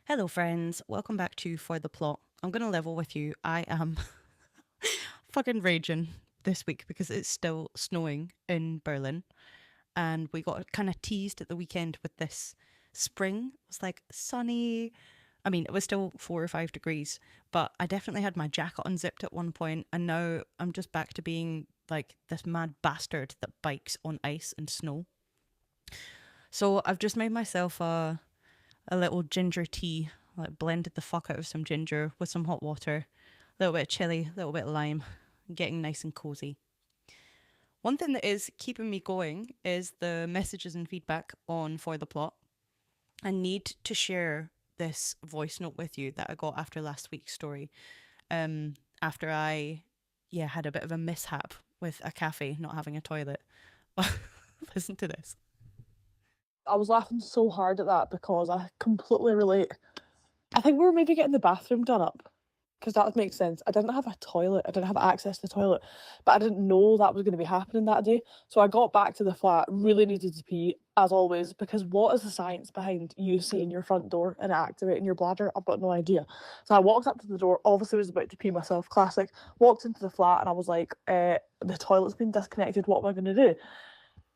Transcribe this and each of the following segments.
Hello, friends. Welcome back to For the Plot. I'm going to level with you. I am fucking raging this week because it's still snowing in Berlin. And we got kind of teased at the weekend with this spring. It was like sunny. I mean, it was still 4 or 5 degrees, but I definitely had my jacket unzipped at one point. And now I'm just back to being like this mad bastard that bikes on ice and snow. So I've just made myself a little ginger tea, like blended the fuck out of some ginger with some hot water, a little bit of chili, a little bit of lime, getting nice and cozy. One thing that is keeping me going is the messages and feedback on For the Plot. I need to share this voice note with you that I got after last week's story. After I, had a bit of a mishap with a cafe not having a toilet. Listen to this. I was laughing so hard at that because I completely relate. I think we were maybe getting the bathroom done up because that would make sense. I didn't have a toilet, I didn't have access to the toilet, but I didn't know that was going to be happening that day. So I got back to the flat, really needed to pee, as always, because what is the science behind you seeing your front door and activating your bladder? I've got no idea. So I walked up to the door, obviously was about to pee myself, classic. Walked into the flat and I was like, the toilet's been disconnected, what am I going to do?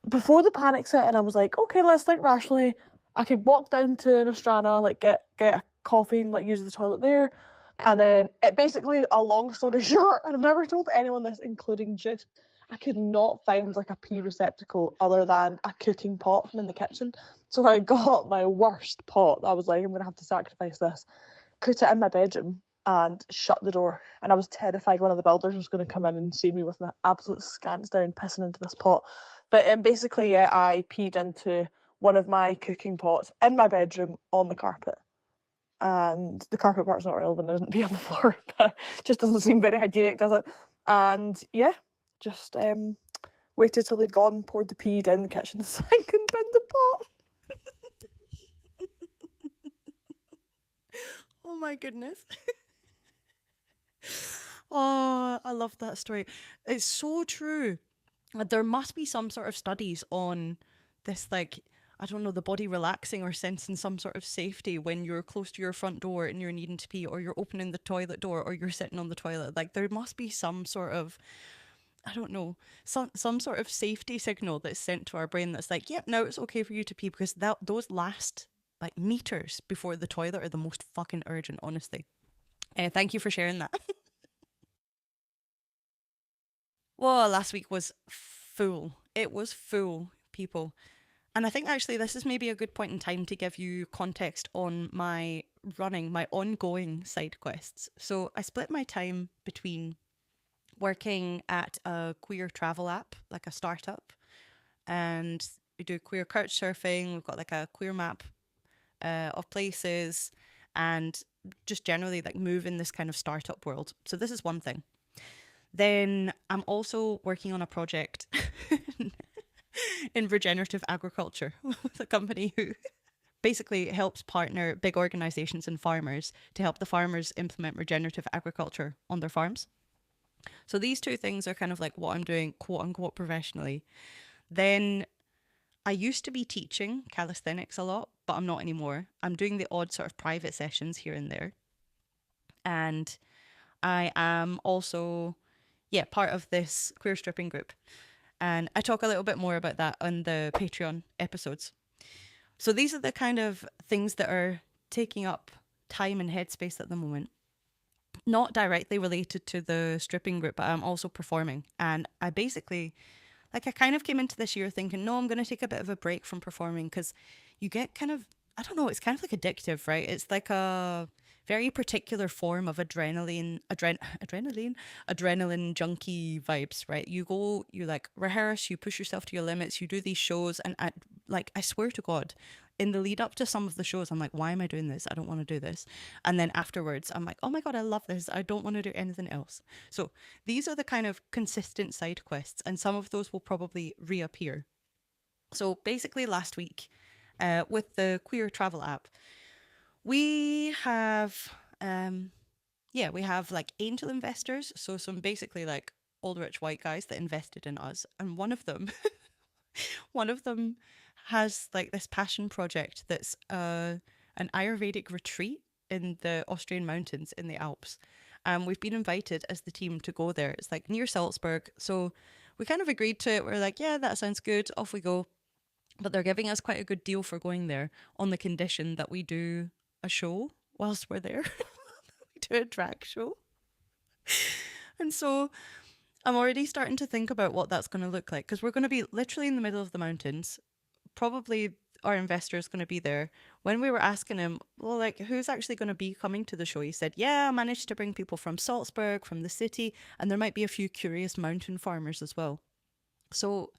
Before the panic set in, I was like, okay, let's think rationally. I could walk down to Nostrana, like get a coffee and like use the toilet there. And then it basically, a long story short, and I've never told anyone this, including Jude, I could not find like a pee receptacle other than a cooking pot from in the kitchen. So I got my worst pot. I was like, I'm gonna have to sacrifice this. Put it in my bedroom and shut the door. And I was terrified one of the builders was going to come in and see me with my absolute scants down pissing into this pot. But basically, yeah, I peed into one of my cooking pots in my bedroom on the carpet. And the carpet part's not relevant, it doesn't pee on the floor, but it just doesn't seem very hygienic, does it? And yeah, just waited till they'd gone, poured the pee down the kitchen sink and binned the pot. Oh my goodness. Oh, I love that story. It's so true. There must be some sort of studies on this, like, I don't know, the body relaxing or sensing some sort of safety when you're close to your front door and you're needing to pee, or you're opening the toilet door, or you're sitting on the toilet. Like, there must be some sort of, I don't know, some sort of safety signal that's sent to our brain that's like, yep, now it's okay for you to pee, because those last like meters before the toilet are the most fucking urgent, honestly. Thank you for sharing that. Well, last week was full. It was full, people. And I think actually this is maybe a good point in time to give you context on my running, my ongoing side quests. So I split my time between working at a queer travel app, like a startup, and we do queer couch surfing. We've got like a queer map of places, and just generally like move in this kind of startup world. So this is one thing. Then I'm also working on a project in regenerative agriculture with a company who basically helps partner big organizations and farmers to help the farmers implement regenerative agriculture on their farms. So these two things are kind of like what I'm doing, quote unquote, professionally. Then I used to be teaching calisthenics a lot, but I'm not anymore. I'm doing the odd sort of private sessions here and there. And I am also, part of this queer stripping group. And I talk a little bit more about that on the Patreon episodes. So these are the kind of things that are taking up time and headspace at the moment. Not directly related to the stripping group, but I'm also performing. And I basically, like, I kind of came into this year thinking, no, I'm going to take a bit of a break from performing, because you get kind of, I don't know, it's kind of like addictive, right? It's like a very particular form of adrenaline junkie vibes, right? You go, you like rehearse, you push yourself to your limits, you do these shows, and I swear to God, in the lead up to some of the shows, I'm like, why am I doing this? I don't want to do this. And then afterwards, I'm like, oh my God, I love this. I don't want to do anything else. So these are the kind of consistent side quests, and some of those will probably reappear. So basically, last week, with the queer travel app, we have, we have like angel investors. So some basically like old rich white guys that invested in us, and one of them has like this passion project that's a an Ayurvedic retreat in the Austrian mountains in the Alps. We've been invited as the team to go there. It's like near Salzburg. So we kind of agreed to it. We're like, yeah, that sounds good. Off we go. But they're giving us quite a good deal for going there on the condition that we do a show whilst we're there. We do a drag show. And so I'm already starting to think about what that's going to look like because we're going to be literally in the middle of the mountains. Probably our investor is going to be there. When we were asking him, well, like, who's actually going to be coming to the show? He said, yeah, I managed to bring people from Salzburg, from the city, and there might be a few curious mountain farmers as well. So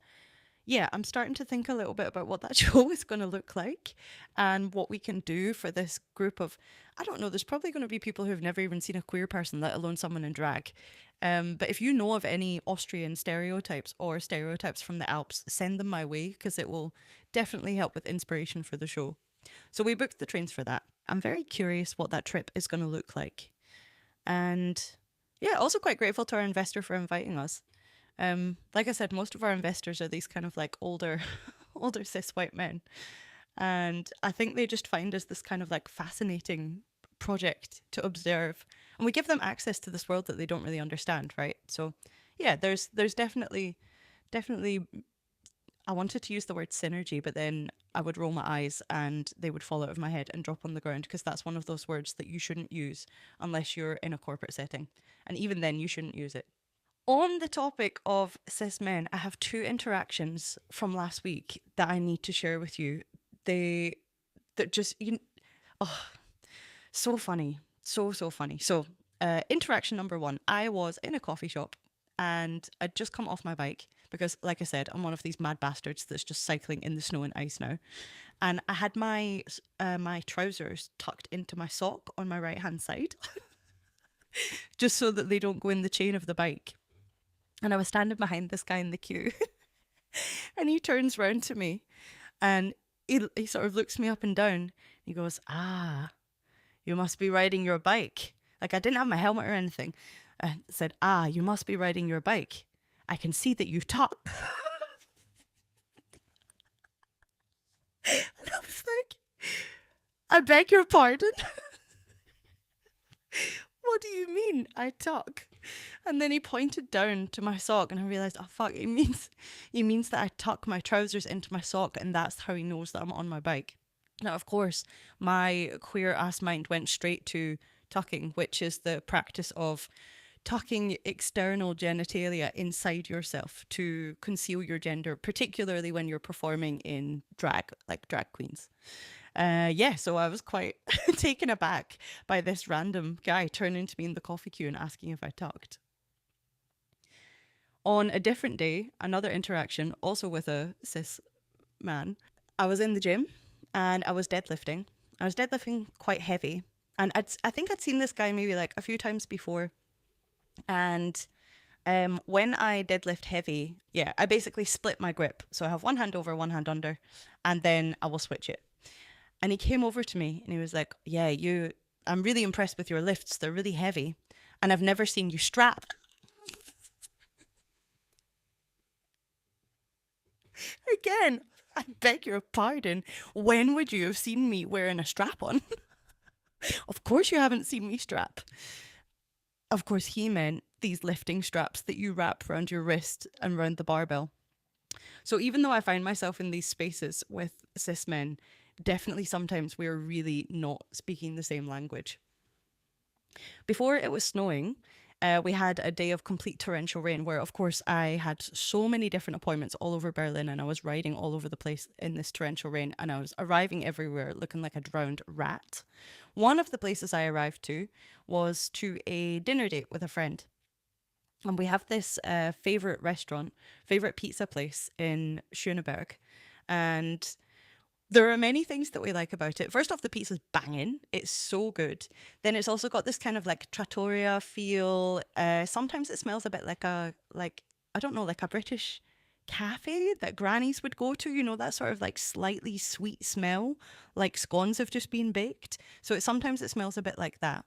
yeah, I'm starting to think a little bit about what that show is going to look like and what we can do for this group of, I don't know, there's probably going to be people who've never even seen a queer person, let alone someone in drag. But if you know of any Austrian stereotypes or stereotypes from the Alps, send them my way because it will definitely help with inspiration for the show. So we booked the trains for that. I'm very curious what that trip is going to look like. And yeah, also quite grateful to our investor for inviting us. Like I said, most of our investors are these kind of like older, older cis white men. And I think they just find us this kind of like fascinating project to observe. And we give them access to this world that they don't really understand, right? So yeah, there's definitely I wanted to use the word synergy, but then I would roll my eyes and they would fall out of my head and drop on the ground because that's one of those words that you shouldn't use unless you're in a corporate setting. And even then you shouldn't use it. On the topic of cis men, I have two interactions from last week that I need to share with you. They that just oh, so funny, so funny. So, interaction number one: I was in a coffee shop and I'd just come off my bike because, like I said, I'm one of these mad bastards that's just cycling in the snow and ice now. And I had my trousers tucked into my sock on my right hand side, just so that they don't go in the chain of the bike. And I was standing behind this guy in the queue, and he turns round to me, and he sort of looks me up and down. He goes, "Ah, you must be riding your bike." Like I didn't have my helmet or anything. I said, "Ah, you must be riding your bike. I can see that you tuck." And I was like, "I beg your pardon. What do you mean I tuck?" And then he pointed down to my sock, and I realised, oh fuck, he means that I tuck my trousers into my sock, and that's how he knows that I'm on my bike. Now, of course, my queer ass mind went straight to tucking, which is the practice of tucking external genitalia inside yourself to conceal your gender, particularly when you're performing in drag, like drag queens. Yeah, so I was quite taken aback by this random guy turning to me in the coffee queue and asking if I tucked. On a different day, another interaction, also with a cis man, I was in the gym and I was deadlifting. I was deadlifting quite heavy. And I think I'd seen this guy maybe like a few times before. And when I deadlift heavy, yeah, I basically split my grip. So I have one hand over, one hand under, and then I will switch it. And he came over to me and he was like, yeah, I'm really impressed with your lifts. They're really heavy. And I've never seen you strap. Again, I beg your pardon. When would you have seen me wearing a strap on? Of course you haven't seen me strap. Of course he meant these lifting straps that you wrap around your wrist and around the barbell. So even though I find myself in these spaces with cis men, definitely sometimes we're really not speaking the same language. Before it was snowing, we had a day of complete torrential rain where, of course, I had so many different appointments all over Berlin and I was riding all over the place in this torrential rain and I was arriving everywhere looking like a drowned rat. One of the places I arrived to was to a dinner date with a friend. And we have this favorite pizza place in Schöneberg. And there are many things that we like about it. First off, the pizza's banging. It's so good. Then it's also got this kind of like trattoria feel. Sometimes it smells a bit like I don't know, like a British cafe that grannies would go to, you know, that sort of like slightly sweet smell, like scones have just been baked. So sometimes it smells a bit like that.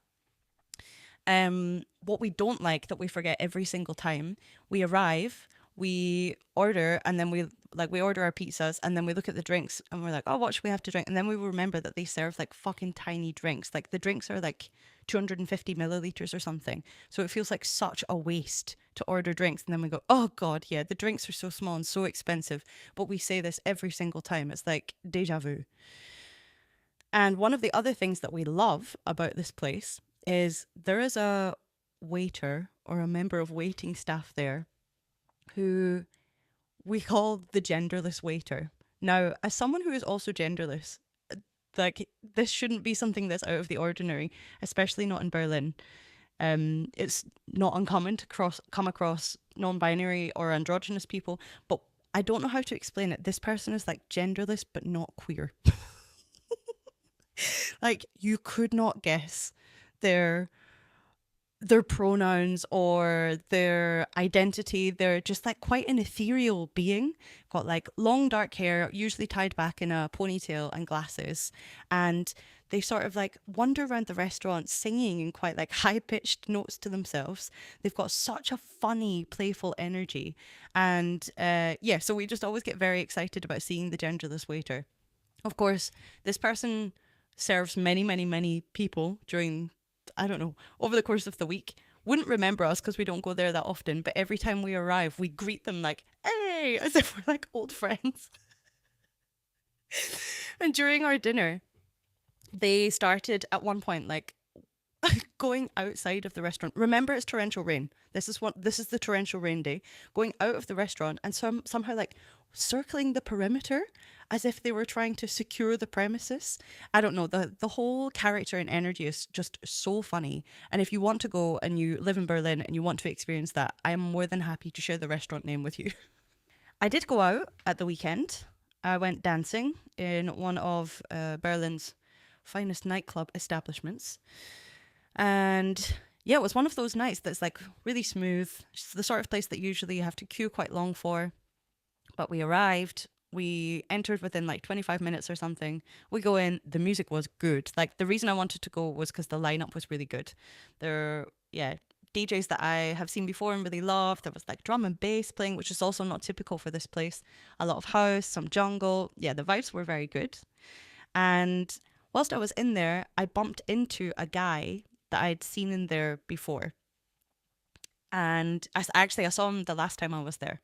What we don't like that we forget every single time, we arrive, we order and then we order our pizzas and then we look at the drinks and we're like, oh, what should we have to drink? And then we remember that they serve like fucking tiny drinks. Like the drinks are like 250 milliliters or something. So it feels like such a waste to order drinks. And then we go, oh God, yeah, the drinks are so small and so expensive. But we say this every single time. It's like deja vu. And one of the other things that we love about this place is there is a waiter or a member of waiting staff there who we call the genderless waiter. Now, as someone who is also genderless, like this shouldn't be something that's out of the ordinary, especially not in Berlin. It's not uncommon to come across non-binary or androgynous people, but I don't know how to explain it. This person is like genderless but not queer. Like you could not guess their pronouns or their identity. They're just like quite an ethereal being. Got like long dark hair, usually tied back in a ponytail and glasses. And they sort of like wander around the restaurant singing in quite like high pitched notes to themselves. They've got such a funny, playful energy. And yeah, so we just always get very excited about seeing the genderless waiter. Of course, this person serves many, many, many people during, I don't know, over the course of the week. Wouldn't remember us because we don't go there that often, but every time we arrive, we greet them like, hey, as if we're like old friends. And during our dinner, they started at one point like going outside of the restaurant. Remember, it's torrential rain. This is the torrential rain day. Going out of the restaurant and somehow like circling the perimeter as if they were trying to secure the premises. I don't know. The whole character and energy is just so funny. And if you want to go and you live in Berlin and you want to experience that, I'm more than happy to share the restaurant name with you. I did go out at the weekend. I went dancing in one of Berlin's finest nightclub establishments. And yeah, it was one of those nights that's like really smooth. It's the sort of place that usually you have to queue quite long for. But we arrived, we entered within like 25 minutes or something. We go in, the music was good. Like the reason I wanted to go was because the lineup was really good. There, yeah, DJs that I have seen before and really loved. There was like drum and bass playing, which is also not typical for this place. A lot of house, some jungle. Yeah, the vibes were very good. And whilst I was in there, I bumped into a guy that I'd seen in there before. And I saw him the last time I was there.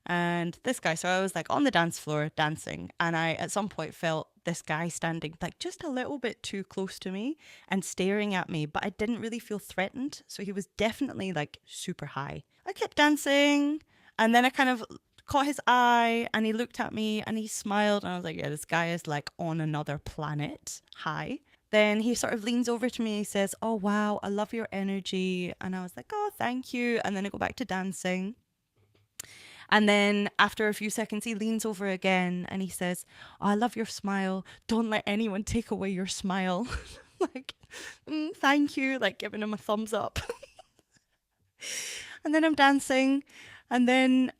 And this guy, so I was like on the dance floor dancing, and I at some point felt this guy standing like just a little bit too close to me and staring at me, but I didn't really feel threatened. So he was definitely like super high. I kept dancing, and then I kind of caught his eye and he looked at me and he smiled, and I was like, yeah, this guy is like on another planet. Hi. Then he sort of leans over to me. He says, oh, wow, I love your energy. And I was like, oh, thank you. And then I go back to dancing. And then after a few seconds, he leans over again and he says, oh, I love your smile. Don't let anyone take away your smile. Like, thank you. Like giving him a thumbs up. And then I'm dancing. And then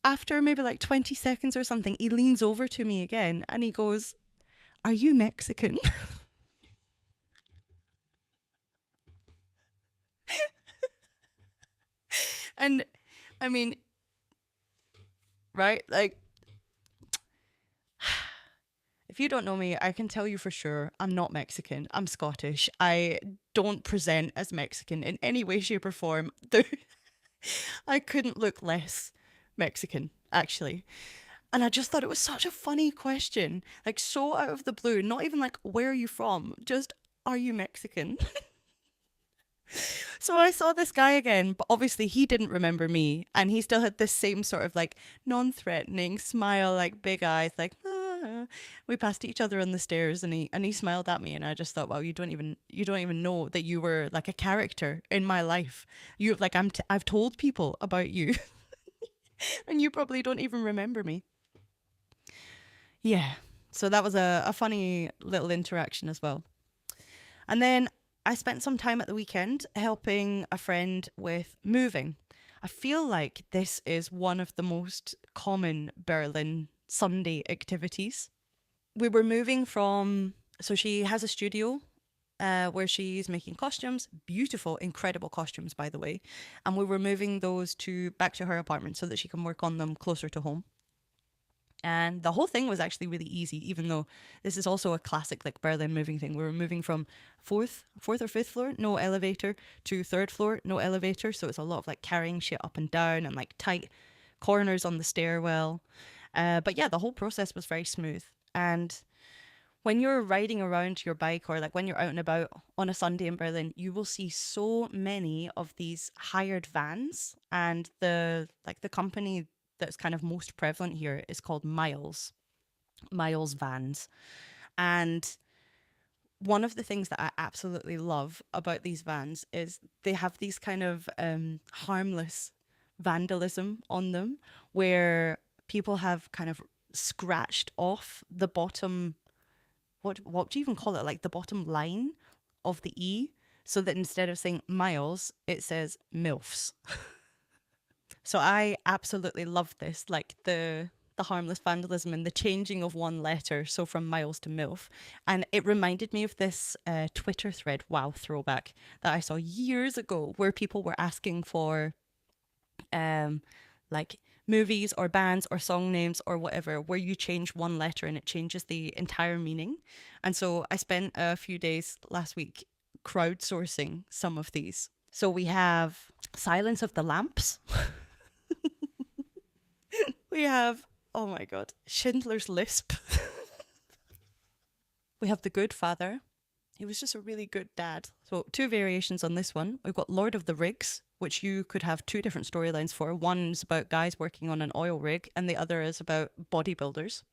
after maybe like 20 seconds or something, he leans over to me again and he goes, are you Mexican? And I mean, right? Like, if you don't know me, I can tell you for sure I'm not Mexican. I'm Scottish. I don't present as Mexican in any way, shape, or form. I couldn't look less Mexican, actually. And I just thought it was such a funny question. Like, so out of the blue, not even like, where are you from? Just, are you Mexican? So I saw this guy again, but obviously he didn't remember me. And he still had this same sort of like non threatening smile, like big eyes, like, ah. We passed each other on the stairs and he smiled at me. And I just thought, wow, you don't even know that you were like a character in my life. You like, I've told people about you and you probably don't even remember me. Yeah. So that was a funny little interaction as well. And then I spent some time at the weekend helping a friend with moving. I feel like this is one of the most common Berlin Sunday activities. We were moving from, so she has a studio where she's making costumes, beautiful, incredible costumes, by the way. And we were moving those to back to her apartment so that she can work on them closer to home. And the whole thing was actually really easy, even though this is also a classic like Berlin moving thing. We were moving from fourth or fifth floor, no elevator, to third floor, no elevator. So it's a lot of like carrying shit up and down and like tight corners on the stairwell. But yeah, the whole process was very smooth. And when you're riding around your bike or like when you're out and about on a Sunday in Berlin, you will see so many of these hired vans, and the company that's kind of most prevalent here is called Miles Vans. And one of the things that I absolutely love about these vans is they have these kind of harmless vandalism on them, where people have kind of scratched off the bottom, what do you even call it? Like the bottom line of the E, so that instead of saying miles, it says milfs. So I absolutely love this, like the harmless vandalism and the changing of one letter, so from miles to milf. And it reminded me of this Twitter thread, wow, throwback, that I saw years ago, where people were asking for um like movies or bands or song names or whatever, where you change one letter and it changes the entire meaning. And so I spent a few days last week crowdsourcing some of these. So we have Silence of the Lamps. We have, oh my god, Schindler's Lisp. We have The Good Father. He was just a really good dad. So two variations on this one. We've got Lord of the Rigs, which you could have two different storylines for. One's about guys working on an oil rig, and the other is about bodybuilders.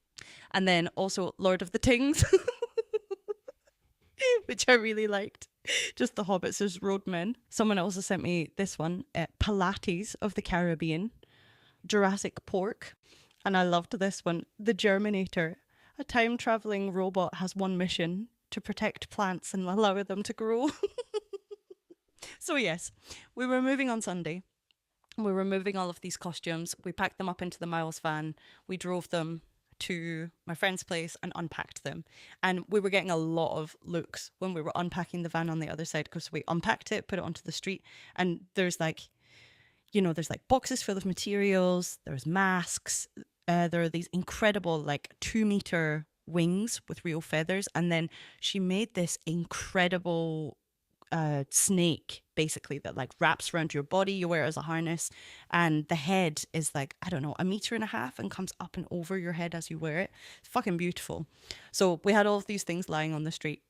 And then also Lord of the Tings, which I really liked. Just the hobbits as roadmen. Someone also sent me this one, Pilates of the Caribbean, Jurassic Pork. And I loved this one, The Germinator. A time traveling robot has one mission: to protect plants and allow them to grow. So, yes, we were moving on Sunday. We were moving all of these costumes. We packed them up into the Miles van. We drove them to my friend's place and unpacked them. And we were getting a lot of looks when we were unpacking the van on the other side, because we unpacked it, put it onto the street, and there's like, there's like boxes full of materials, there's masks, there are these incredible like 2 meter wings with real feathers. And then she made this incredible snake, basically, that like wraps around your body. You wear it as a harness, and the head is like, I don't know, 1.5 meters and comes up and over your head as you wear it. It's fucking beautiful. So we had all of these things lying on the street.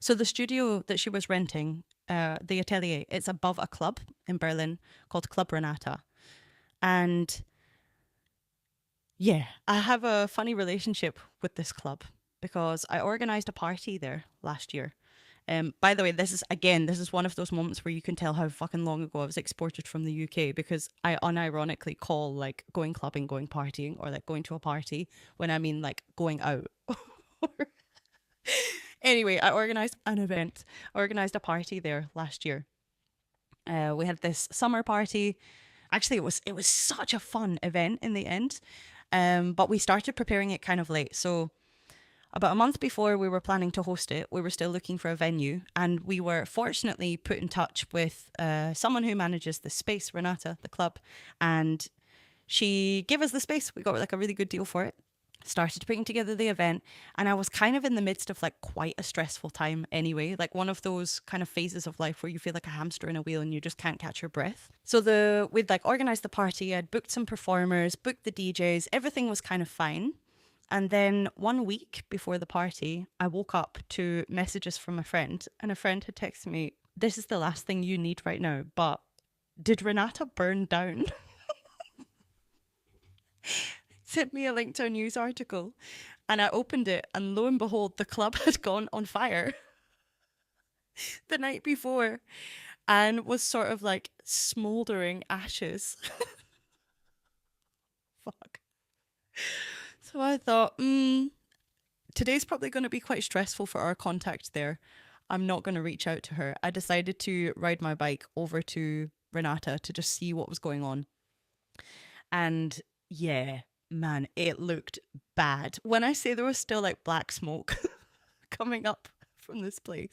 So the studio that she was renting, the atelier, it's above a club in Berlin called Club Renata. And yeah, I have a funny relationship with this club because I organized a party there last year. By the way, this is one of those moments where you can tell how fucking long ago I was exported from the UK, because I unironically call like going clubbing, going partying, or like going to a party when I mean like going out. Anyway, I organized an event, organized a party there last year. We had this summer party. Actually, it was such a fun event in the end. But we started preparing it kind of late. So about a month before we were planning to host it, we were still looking for a venue, and we were fortunately put in touch with someone who manages the space, Renata, the club, and she gave us the space. We got like a really good deal for it. Started putting together the event, and I was kind of in the midst of like quite a stressful time anyway, like one of those kind of phases of life where you feel like a hamster in a wheel and you just can't catch your breath. So we'd like organized the party, I'd booked some performers, booked the DJs, everything was kind of fine. And then 1 week before the party, I woke up to messages from a friend, and a friend had texted me, "This is the last thing you need right now, but did Renata burn down?" Sent me a link to a news article, and I opened it, and lo and behold, the club had gone on fire the night before and was sort of like smouldering ashes. Fuck. So I thought, today's probably going to be quite stressful for our contact there. I'm not going to reach out to her. I decided to ride my bike over to Renata to just see what was going on. And yeah, man, it looked bad. When I say there was still like black smoke coming up from this place.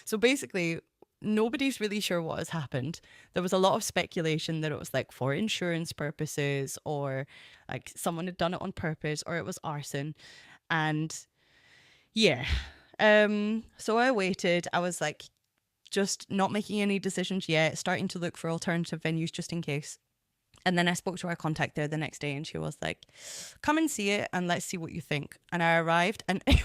So basically, nobody's really sure what has happened. There was a lot of speculation that it was like for insurance purposes, or like someone had done it on purpose, or it was arson. And yeah. So I waited. I was like just not making any decisions yet, starting to look for alternative venues just in case. And then I spoke to our contact there the next day and she was like, come and see it and let's see what you think. And I arrived and it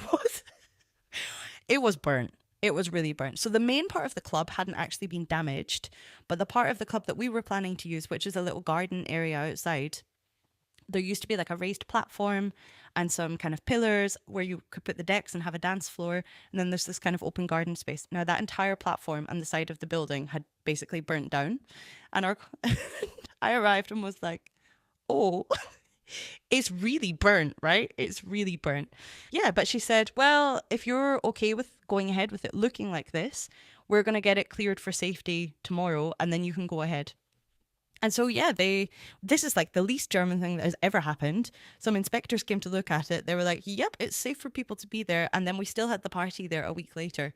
was burnt. It was really burnt. So the main part of the club hadn't actually been damaged, but the part of the club that we were planning to use, which is a little garden area outside, there used to be like a raised platform and some kind of pillars where you could put the decks and have a dance floor. And then there's this kind of open garden space. Now that entire platform and the side of the building had basically burnt down. And I arrived and was like, oh, it's really burnt, right? It's really burnt. Yeah, but she said, well, if you're okay with going ahead with it looking like this, we're going to get it cleared for safety tomorrow and then you can go ahead. And so, yeah, this is like the least German thing that has ever happened. Some inspectors came to look at it. They were like, yep, it's safe for people to be there. And then we still had the party there a week later,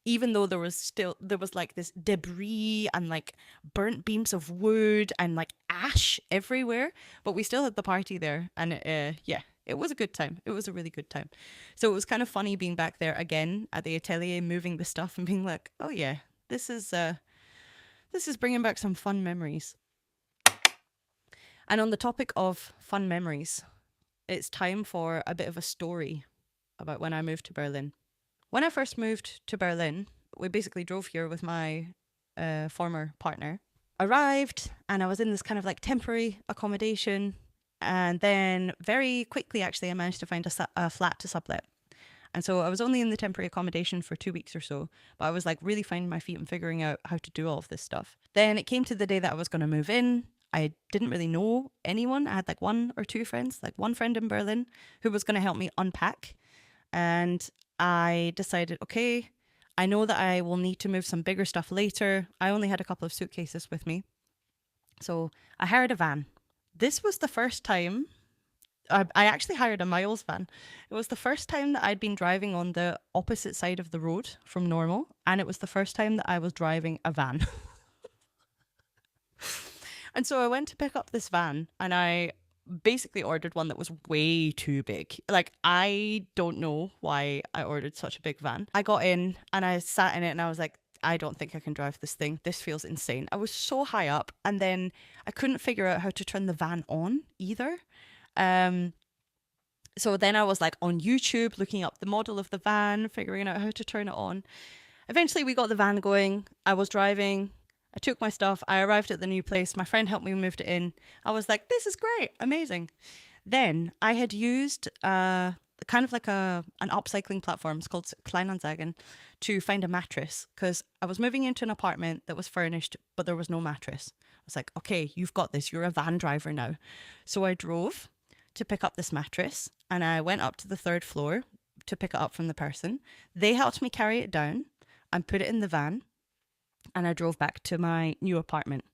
even though there was like this debris and like burnt beams of wood and like ash everywhere. But we still had the party there. And yeah, it was a good time. It was a really good time. So it was kind of funny being back there again at the atelier, moving the stuff and being like, oh yeah, this is bringing back some fun memories. And on the topic of fun memories, it's time for a bit of a story about when I moved to Berlin. When I first moved to Berlin, we basically drove here with my former partner. Arrived, and I was in this kind of like temporary accommodation. And then very quickly, actually, I managed to find a flat to sublet. And so I was only in the temporary accommodation for 2 weeks or so, but I was like really finding my feet and figuring out how to do all of this stuff. Then it came to the day that I was going to move in. I didn't really know anyone. I had like one or two friends, like one friend in Berlin who was going to help me unpack. And I decided, okay, I know that I will need to move some bigger stuff later. I only had a couple of suitcases with me. So I hired a van. This was the first time I actually hired a miles van. It was the first time that I'd been driving on the opposite side of the road from normal. And it was the first time that I was driving a van. And so I went to pick up this van and I basically ordered one that was way too big. Like, I don't know why I ordered such a big van. I got in and I sat in it and I was like, I don't think I can drive this thing. This feels insane. I was so high up and then I couldn't figure out how to turn the van on either. So then I was like on YouTube looking up the model of the van, figuring out how to turn it on. Eventually we got the van going. I was driving. I took my stuff. I arrived at the new place. My friend helped me move it in. I was like, this is great. Amazing. Then I had used kind of like an upcycling platform. It's called Kleinanzeigen, to find a mattress because I was moving into an apartment that was furnished, but there was no mattress. I was like, okay, you've got this. You're a van driver now. So I drove to pick up this mattress and I went up to the 3rd floor to pick it up from the person. They helped me carry it down and put it in the van. And I drove back to my new apartment.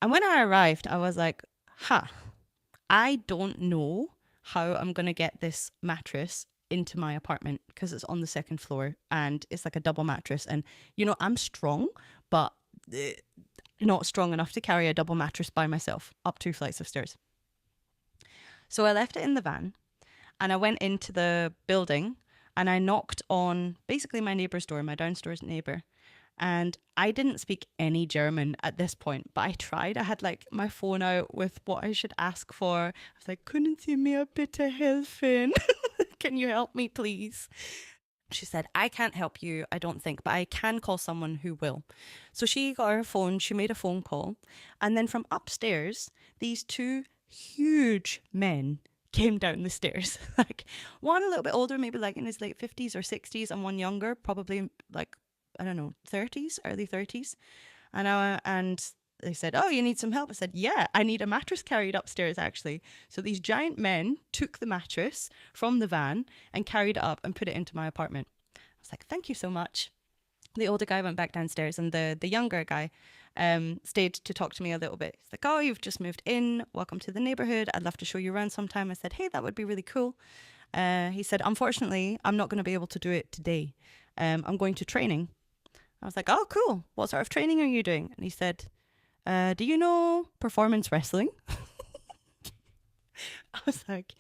And when I arrived, I was like, I don't know how I'm going to get this mattress into my apartment because it's on the 2nd floor and it's like a double mattress. And, you know, I'm strong, but not strong enough to carry a double mattress by myself up 2 flights of stairs. So I left it in the van and I went into the building and I knocked on basically my neighbour's door, my downstairs neighbour. And I didn't speak any German at this point, but I tried. I had like my phone out with what I should ask for. I was like, können Sie mir bitte helfen? Can you help me, please? She said, I can't help you, I don't think, but I can call someone who will. So she got her phone, she made a phone call. And then from upstairs, these 2 huge men came down the stairs. Like one a little bit older, maybe like in his late 50s or 60s, and one younger, probably like, I don't know, 30s, early 30s. And they said, oh, you need some help? I said, yeah, I need a mattress carried upstairs, actually. So these giant men took the mattress from the van and carried it up and put it into my apartment. I was like, thank you so much. The older guy went back downstairs and the younger guy stayed to talk to me a little bit. He's like, oh, you've just moved in. Welcome to the neighborhood. I'd love to show you around sometime. I said, hey, that would be really cool. He said, unfortunately, I'm not going to be able to do it today. I'm going to training. I was like, oh, cool. What sort of training are you doing? And he said, do you know performance wrestling? I was like,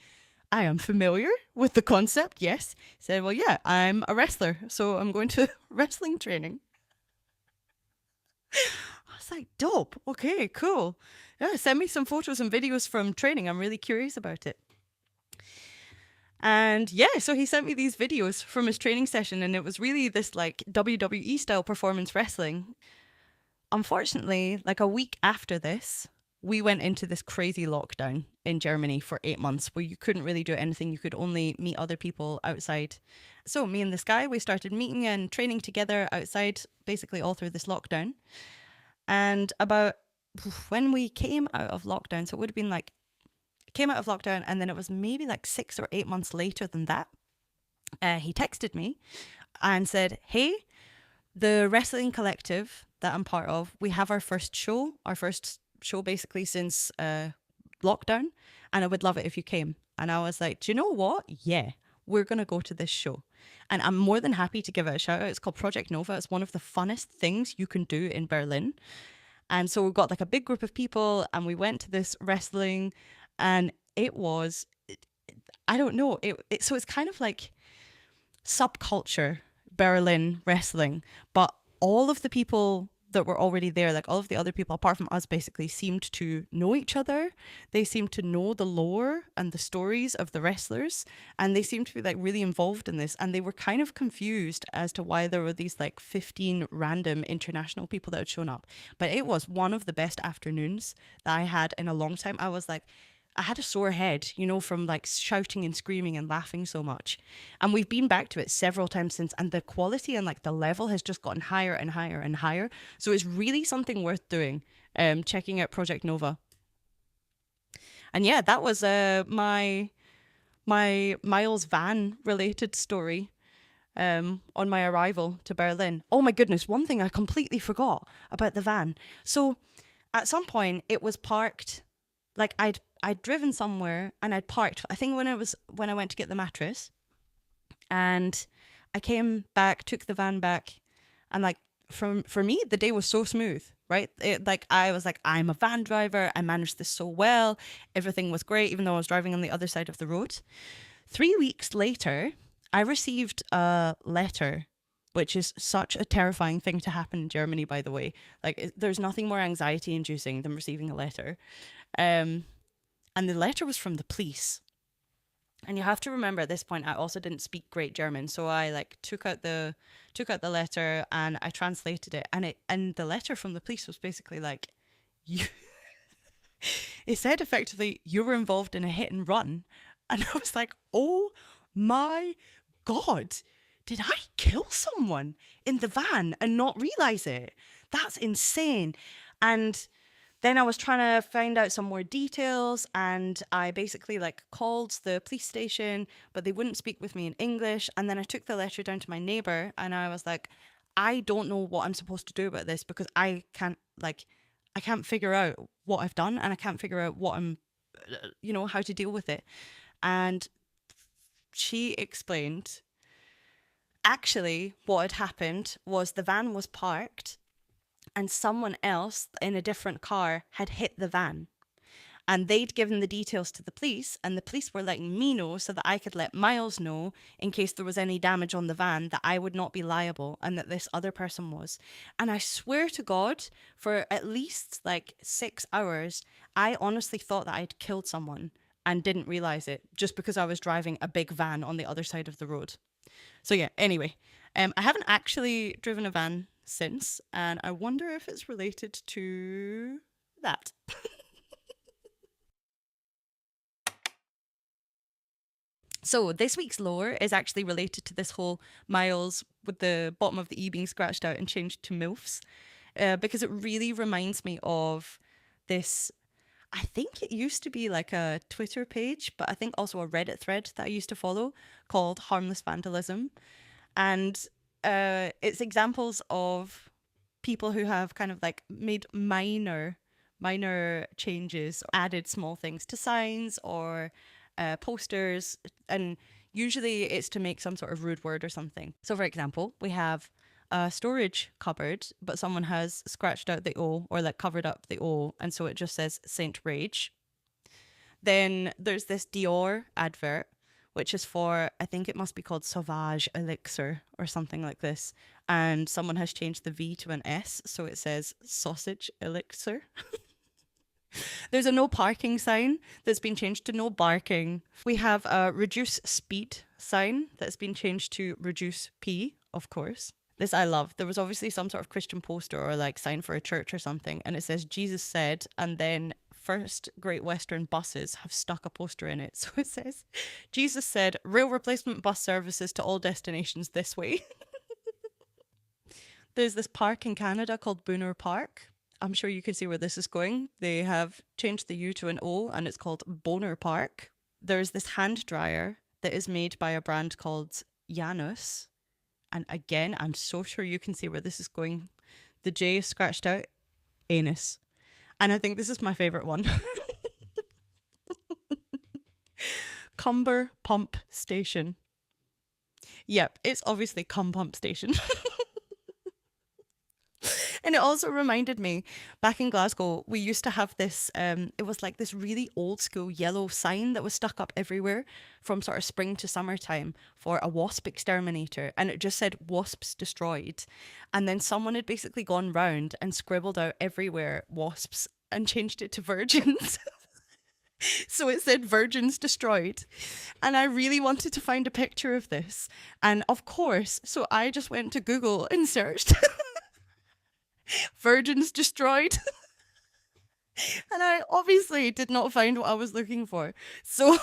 I am familiar with the concept, yes. He said, well, yeah, I'm a wrestler, so I'm going to wrestling training. I was like, dope. Okay, cool. Yeah, send me some photos and videos from training. I'm really curious about it. And yeah, so he sent me these videos from his training session, and it was really this like WWE style performance wrestling. Unfortunately, like a week after this, we went into this crazy lockdown in Germany for 8 months where you couldn't really do anything. You could only meet other people outside. So, me and this guy, we started meeting and training together outside basically all through this lockdown. And about when we came out of lockdown, so it would have been like, came out of lockdown, and then it was maybe like 6 or 8 months later than that. He texted me and said, hey, the wrestling collective that I'm part of, we have our first show basically since lockdown, and I would love it if you came. And I was like, do you know what? Yeah, we're going to go to this show. And I'm more than happy to give it a shout out. It's called Project Nova. It's one of the funnest things you can do in Berlin. And so we got like a big group of people and we went to this wrestling, and it was, I don't know, so it's kind of like subculture Berlin wrestling, but all of the people that were already there, like all of the other people apart from us, basically seemed to know each other. They seemed to know the lore and the stories of the wrestlers, and they seemed to be like really involved in this, and they were kind of confused as to why there were these like 15 random international people that had shown up. But it was one of the best afternoons that I had in a long time. I was like, I had a sore head, you know, from like shouting and screaming and laughing so much. And we've been back to it several times since, and the quality and like the level has just gotten higher and higher and higher. So it's really something worth doing, checking out Project Nova. And yeah, that was my Miles van related story on my arrival to Berlin. Oh my goodness, one thing I completely forgot about the van. So at some point it was parked, like I'd driven somewhere and I'd parked. I think when I went to get the mattress, and I came back, took the van back, and like for me the day was so smooth, right? Like I was like, I'm a van driver. I managed this so well. Everything was great, even though I was driving on the other side of the road. 3 weeks later, I received a letter, which is such a terrifying thing to happen in Germany, by the way. Like, there's nothing more anxiety inducing than receiving a letter. And the letter was from the police. And you have to remember at this point, I also didn't speak great German, so I like took out the letter and I translated it, and the letter from the police was basically like, you. It said effectively, you were involved in a hit and run, and I was like, oh my god, did I kill someone in the van and not realize it? That's insane. And then I was trying to find out some more details, and I basically like called the police station, but they wouldn't speak with me in English. And then I took the letter down to my neighbor and I was like, I don't know what I'm supposed to do about this, because I can't figure out what I've done, and I can't figure out what I'm, how to deal with it. And she explained, actually what had happened was the van was parked and someone else in a different car had hit the van, and they'd given the details to the police, and the police were letting me know so that I could let Miles know in case there was any damage on the van, that I would not be liable and that this other person was. And I swear to God, for at least like 6 hours, I honestly thought that I'd killed someone and didn't realize it, just because I was driving a big van on the other side of the road. So yeah, anyway, I haven't actually driven a van since, and I wonder if it's related to that. So this week's lore is actually related to this whole Miles with the bottom of the E being scratched out and changed to milfs, because it really reminds me of this. I think it used to be like a Twitter page, but I think also a Reddit thread that I used to follow called Harmless Vandalism. And it's examples of people who have kind of like made minor changes, added small things to signs or posters, and Usually it's to make some sort of rude word or something. So, for example, we have a storage cupboard, but someone has scratched out the O or like covered up the O, and so it just says Saint Rage. Then there's this Dior advert, which is for, I think it must be called Sauvage Elixir or something like this. And someone has changed the V to an S, so it says Sausage Elixir. There's a no parking sign that's been changed to no barking. We have a reduce speed sign that's been changed to reduce P, of course. This I love. There was obviously some sort of Christian poster or like sign for a church or something, and it says Jesus said, and then First Great Western buses have stuck a poster in it. So it says, Jesus said, rail replacement bus services to all destinations this way. There's this park in Canada called Booner Park. I'm sure you can see where this is going. They have changed the U to an O and it's called Boner Park. There's this hand dryer that is made by a brand called Janus. And again, I'm so sure you can see where this is going. The J is scratched out, anus. And I think this is my favourite one. Cumber Pump Station. Yep, it's obviously Cum Pump Station. And it also reminded me, back in Glasgow, we used to have this, it was like this really old school yellow sign that was stuck up everywhere from sort of spring to summertime for a wasp exterminator. And it just said wasps destroyed. And then someone had basically gone round and scribbled out everywhere wasps and changed it to virgins. So it said virgins destroyed. And I really wanted to find a picture of this. And of course, so I just went to Google and searched virgins destroyed. And I obviously did not find what I was looking for. So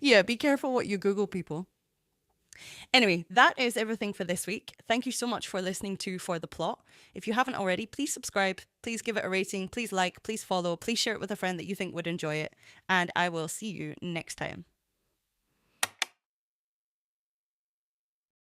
yeah, be careful what you Google, people. Anyway, that is everything for this week. Thank you so much for listening to For the Plot. If you haven't already, please subscribe, please give it a rating, please like, please follow, please share it with a friend that you think would enjoy it, and I will see you next time.